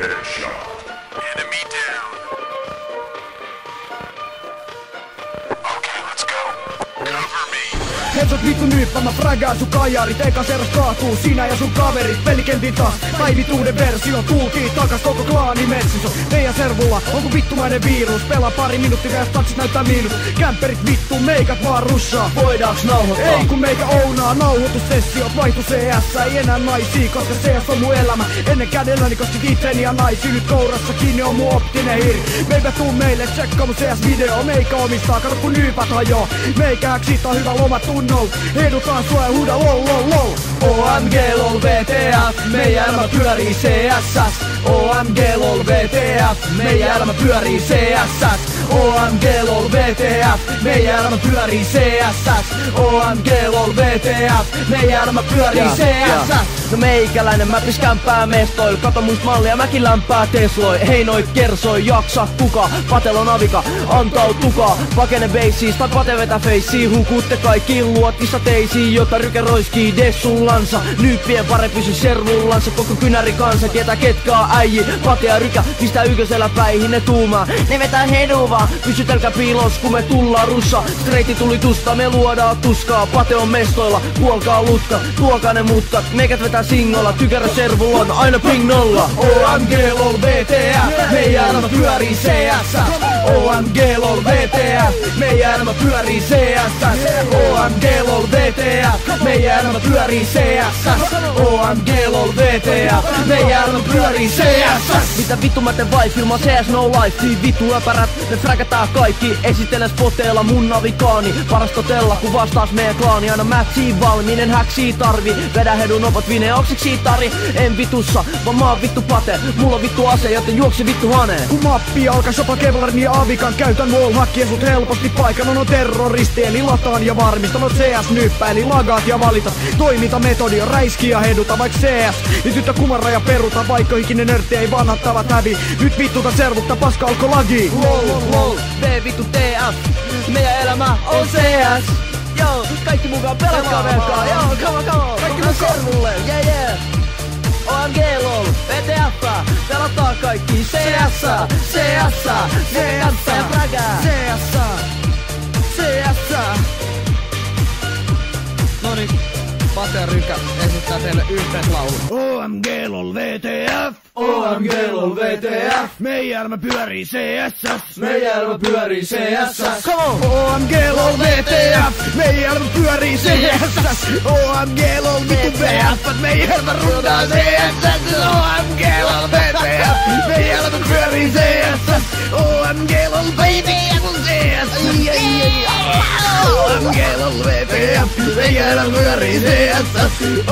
Headshot. Enemy down. Okay, let's go. Cover me. Headshot vittu nyyppä, mä fragaan sun kajarit. Eka serras kaatuu, sinä ja sun kaverit. Pelikentin taas, päivituuden versio. Tultiin takas koko klaani metsiso. Meidän servulla, onko vittumainen virus? Pelaa pari minuuttia ja taksit näyttää miinus. Kämperit vittu, meikat vaan russaa. Voidaanko nauhoittaa? Ei kun meikä ounaa, nauhoitussessiot vaihtu CS. Ei enää naisia, koska CS on mun elämä. Ennen kädelläni koskit itseni ja naisia. Nyt kourassa kiinni on mun optinen hiri. Meipä tuu meille, tsekkaa mun CS-video. Meikä omistaa, kato kun nyypät hajoo. Meikä siitä on hyvä loma tunnol. Edutaan sua ja huuda lol lol lol. OMG lol VTF, meidän elämä pyörii CSS. OMG lol VTF, meidän elämä pyörii CSS. OMG lol VTF, meidän elämä pyörii CSS. OMG lol VTF, meidän elämä pyörii CSS. No meikäläinen mä piskämpää mestoil. Kato muist mallia, mäkin lämpää tesloi. Hei noit kersoi, jaksa kuka. Patelon avika, antautukaa. Pakene beissiis tai pate vetä feissiin. Hukutte kaikki luotissa teisiin, jota ryke roiskii dessullansa. Nyyppien pare pysy servullansa. Koko kynäri kansa tietää ketkä on äijii. Pate ja rykä pistää ykkösellä päihin ne tuumaa. Ne vetää heduvaa, pysytelkää piilos kun me tullaan russa. Streitti tuli tusta, me luodaan tuskaa. Pate on mestoilla, kuolkaa lutka. Tuokaa ne mutkat, meikät vetää singolla. Tykärä servulla on aina ping nolla. OMG lol VTF, meidän elämä pyörii CSS. OMG lol VTF, meidän elämä pyörii CSS. OMG lol VTF, meidän elämä pyörii CSS. OMG lol VTF, meidän elämä pyörii CSS. Mitä vittu mä teen vai filmaa CS no life. Niin vittu äpärät, me fräkätään kaikki. Esittelen spoteilla mun navikaani. Paras totella kun vastaas meidän klaani. Aina mätsiin valmiinen, häksii tarvi. Vedä hedun opat vine, oksiksii tari. En vitussa, vaan mä oon vittu pate. Mulla on vittu ase, joten juoksi vittu haneen. Kun mappi alkaa sopa Kevlarin ja Avikan. Käytän wallhackia sut helposti paikan. On terroristi eli lataan ja varmistan. On CS-nyppä eli lagaat ja valitat. Toimintametodi on räiski ja heduta vaik CS. Nyt yhtä kumarra ja peruta, vaikka ikinen nörtti ei vanhattavat hävi. Nyt vittuta servutta, paska alko lagi. Lol lol, V vittu TF. Meidän elämä on CS. Joo, kaikki mukaan pelatkaa velkaa. Joo, come on. Kaikki mun servulle, yeah. OMG lol, VTF. Pelataan kaikki CS. Meidän kanssa ja frägää. CS. Noniin, Pate ja Rykä esittää teille yhteislaulun. OMG lol VTF. OMG lol VTF. Meidän elämä pyörii CSS. Meidän elämä pyörii CSS. OMG lol VTF, meidän elämä pyörii CSS. OMG lol vittu VF, meidän elämä rundaa CSS. OMG lol VTF, meidän elämä pyörii CSS. OMG lol VTF on CS. OMG lol VTF, meidän elämä pyörii CSS.